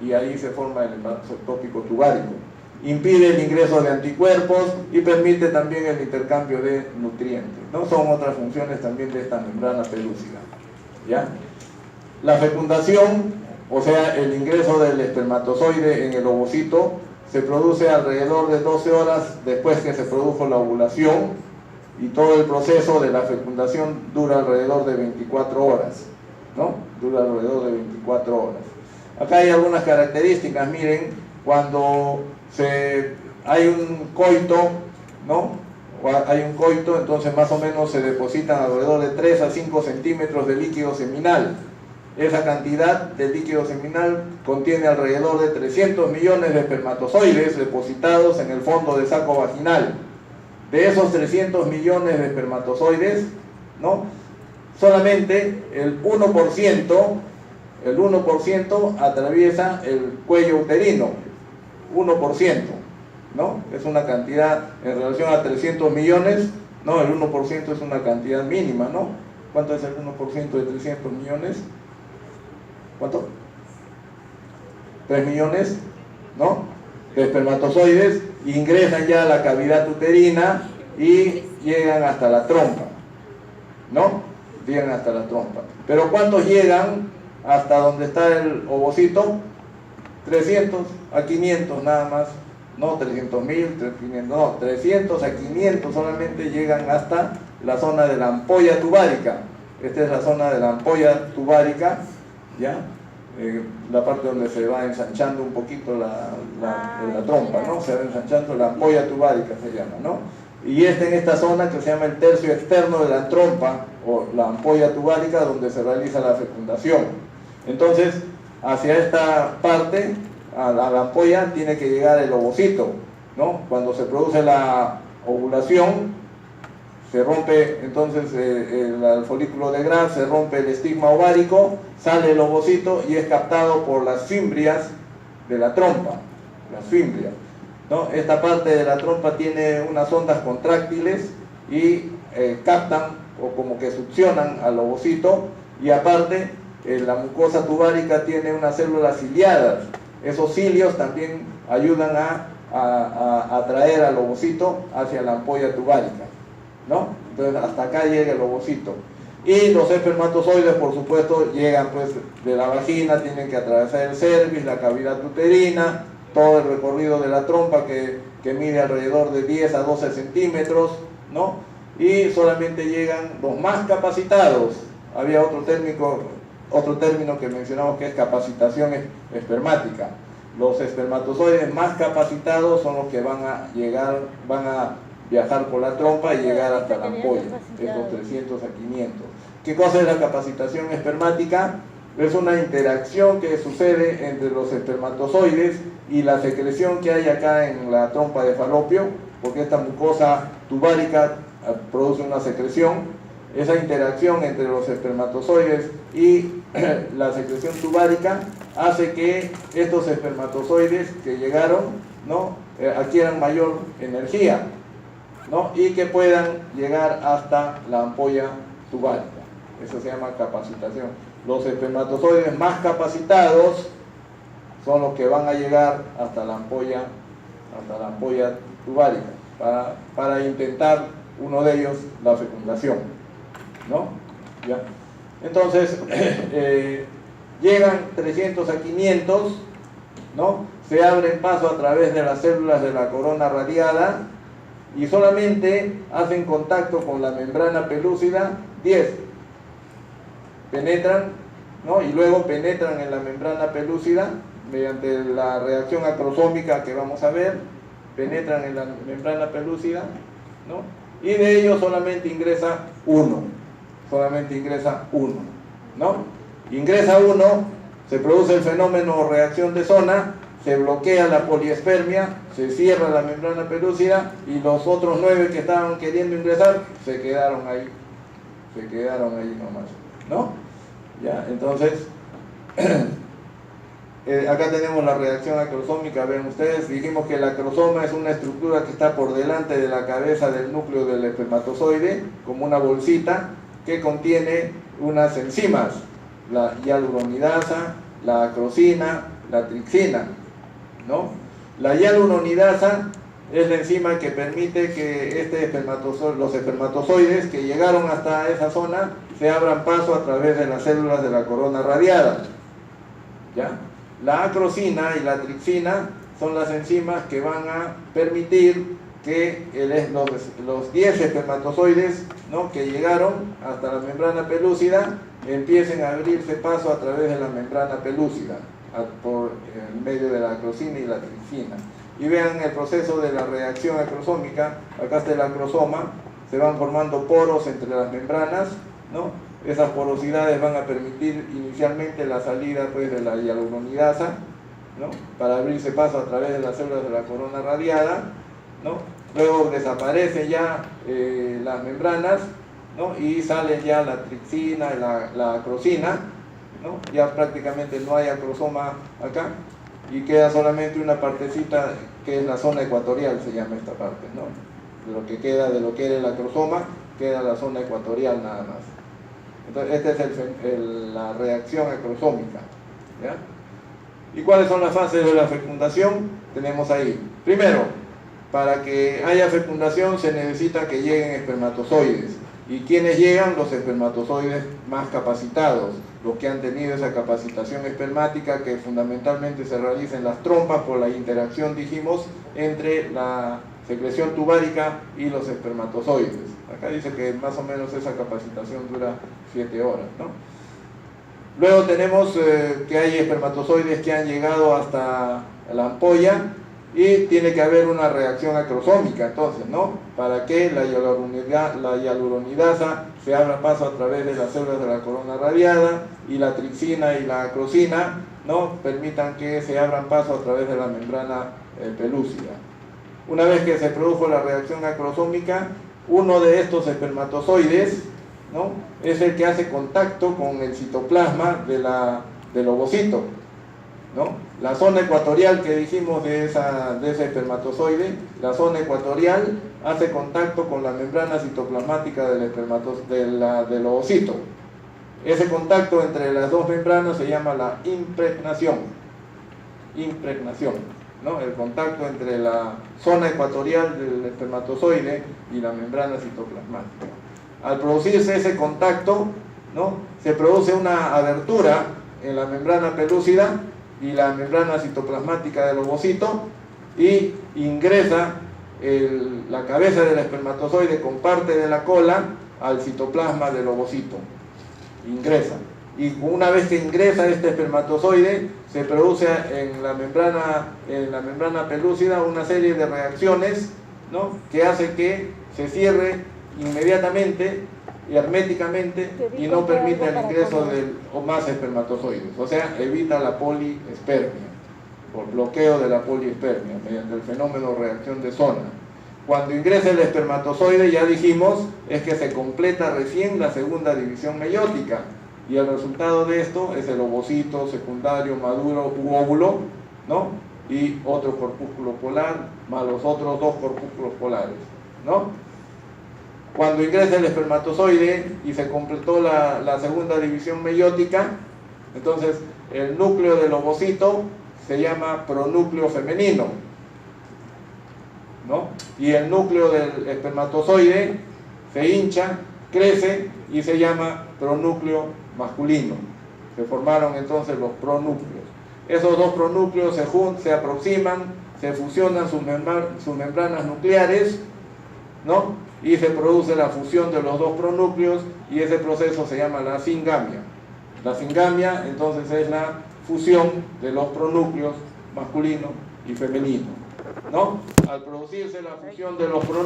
y ahí se forma el embarazo ectópico tubárico. Impide el ingreso de anticuerpos y permite también el intercambio de nutrientes, ¿no? Son otras funciones también de esta membrana pelúcida, ¿ya? La fecundación, o sea, el ingreso del espermatozoide en el ovocito, se produce alrededor de 12 horas después que se produjo la ovulación, y todo el proceso de la fecundación dura alrededor de 24 horas, ¿no? Dura alrededor de 24 horas. Acá hay algunas características, miren, cuando hay un coito, ¿no? Hay un coito, entonces más o menos se depositan alrededor de 3 a 5 centímetros de líquido seminal. Esa cantidad de líquido seminal contiene alrededor de 300 millones de espermatozoides depositados en el fondo del saco vaginal. De esos 300 millones de espermatozoides, ¿no? Solamente el 1% atraviesa el cuello uterino, 1%, ¿no? Es una cantidad en relación a 300 millones, ¿no? El 1% es una cantidad mínima, ¿no? ¿Cuánto es el 1% de 300 millones? ¿Cuánto? 3 millones, ¿no? De espermatozoides ingresan ya a la cavidad uterina y llegan hasta la trompa, ¿no? Llegan hasta la trompa. Pero ¿cuántos llegan hasta donde está el ovocito? 300 a 500 nada más, no 300.000, 500, no, 300 a 500 solamente llegan hasta la zona de la ampolla tubárica. Esta es la zona de la ampolla tubárica, ¿ya? La parte donde se va ensanchando un poquito la trompa, ¿no? Se va ensanchando la ampolla tubárica, se llama, ¿no? Y en esta zona que se llama el tercio externo de la trompa o la ampolla tubárica, donde se realiza la fecundación. Entonces, hacia esta parte, a la ampolla, tiene que llegar el ovocito, ¿no? Cuando se produce la ovulación, se rompe entonces el folículo de Graf, se rompe el estigma ovárico, sale el ovocito y es captado por las fimbrias de la trompa, las fimbrias, ¿no? Esta parte de la trompa tiene unas ondas contráctiles y captan o como que succionan al ovocito, y aparte la mucosa tubárica tiene unas células ciliadas. Esos cilios también ayudan a atraer al ovocito hacia la ampolla tubárica, ¿no? Entonces hasta acá llega el ovocito. Y los espermatozoides, por supuesto, llegan pues de la vagina, tienen que atravesar el cervix, la cavidad uterina, todo el recorrido de la trompa que mide alrededor de 10 a 12 centímetros, ¿no? Y solamente llegan los más capacitados. Había otro término que mencionamos, que es capacitación espermática. Los espermatozoides más capacitados son los que van a viajar por la trompa y llegar hasta la ampolla, estos 300 a 500. ¿Qué cosa es la capacitación espermática? Es una interacción que sucede entre los espermatozoides y la secreción que hay acá en la trompa de Falopio, porque esta mucosa tubárica produce una secreción. Esa interacción entre los espermatozoides y la secreción tubárica hace que estos espermatozoides que llegaron, ¿no? Adquieran mayor energía, ¿no? Y que puedan llegar hasta la ampolla tubárica. Eso se llama capacitación. Los espermatozoides más capacitados son los que van a llegar hasta la ampolla tubárica para intentar uno de ellos la fecundación, ¿no? ¿Ya? Entonces llegan 300 a 500, ¿no? Se abren paso a través de las células de la corona radiada y solamente hacen contacto con la membrana pelúcida 10. Penetran, ¿no? Y luego penetran en la membrana pelúcida mediante la reacción acrosómica que vamos a ver. Penetran en la membrana pelúcida, ¿no? Y de ellos solamente ingresa uno, ¿no? Ingresa uno, se produce el fenómeno reacción de zona, se bloquea la poliespermia, se cierra la membrana pelúcida y los otros 9 que estaban queriendo ingresar se quedaron ahí nomás, ¿no? Ya, entonces acá tenemos la reacción acrosómica. Ven ustedes, dijimos que el acrosoma es una estructura que está por delante de la cabeza del núcleo del espermatozoide, como una bolsita que contiene unas enzimas, la hialuronidasa, la acrosina, la tripsina, ¿no? La hialuronidasa es la enzima que permite que los espermatozoides que llegaron hasta esa zona se abran paso a través de las células de la corona radiada, ¿ya? La acrosina y la tripsina son las enzimas que van a permitir que los 10 espermatozoides, ¿no?, que llegaron hasta la membrana pelúcida empiecen a abrirse paso a través de la membrana pelúcida por el medio de la acrosina y la tripsina. Y vean el proceso de la reacción acrosómica. Acá está el acrosoma, se van formando poros entre las membranas, ¿no? Esas porosidades van a permitir inicialmente la salida, pues, de la hialuronidasa, ¿no?, para abrirse paso a través de las células de la corona radiada, ¿no? Luego desaparecen ya las membranas, ¿no?, y salen ya la tripsina y la acrosina, ¿no? Ya prácticamente no hay acrosoma acá y queda solamente una partecita que es la zona ecuatorial, se llama esta parte, ¿no? De lo que queda de lo que era el acrosoma, queda la zona ecuatorial nada más. Entonces, esta es la reacción acrosómica, ¿ya? ¿Y cuáles son las fases de la fecundación? Tenemos ahí, primero, para que haya fecundación se necesita que lleguen espermatozoides. ¿Y quiénes llegan? Los espermatozoides más capacitados, los que han tenido esa capacitación espermática que fundamentalmente se realiza en las trompas por la interacción, dijimos, entre la secreción tubárica y los espermatozoides. Acá dice que más o menos esa capacitación dura 7 horas, ¿no? Luego tenemos que hay espermatozoides que han llegado hasta la ampolla y tiene que haber una reacción acrosómica, entonces, ¿no?, para que la hialuronidasa se abra paso a través de las células de la corona radiada y la tripsina y la acrosina, ¿no?, permitan que se abran paso a través de la membrana pelúcida. Una vez que se produjo la reacción acrosómica, uno de estos espermatozoides, ¿no?, es el que hace contacto con el citoplasma del ovocito, ¿no? La zona ecuatorial que dijimos de ese espermatozoide, la zona ecuatorial hace contacto con la membrana citoplasmática del ovocito. Ese contacto entre las dos membranas se llama la impregnación, ¿no? El contacto entre la zona ecuatorial del espermatozoide y la membrana citoplasmática. Al producirse ese contacto, ¿no?, se produce una abertura en la membrana pelúcida y la membrana citoplasmática del ovocito y ingresa la cabeza del espermatozoide con parte de la cola al citoplasma del ovocito. Ingresa. Y una vez que ingresa este espermatozoide, se produce en la membrana pelúcida una serie de reacciones, ¿no?, que hace que se cierre inmediatamente y herméticamente y no permite el ingreso de más espermatozoides, o sea, evita la poliespermia, por bloqueo de la poliespermia mediante el fenómeno de reacción de zona. Cuando ingresa el espermatozoide, ya dijimos, es que se completa recién la segunda división meiótica y el resultado de esto es el ovocito secundario maduro u óvulo, ¿no?, y otro corpúsculo polar más los otros 2 corpúsculos polares, ¿no? Cuando ingresa el espermatozoide y se completó la segunda división meiótica, entonces el núcleo del ovocito se llama pronúcleo femenino, ¿no? Y el núcleo del espermatozoide se hincha, crece y se llama pronúcleo masculino. Se formaron entonces los pronúcleos. Esos 2 pronúcleos se aproximan, se fusionan sus membranas nucleares, ¿no?, y se produce la fusión de los 2 pronúcleos y ese proceso se llama la singamia. La singamia entonces es la fusión de los pronúcleos masculino y femenino, ¿no? Al producirse la fusión de los pronúcleos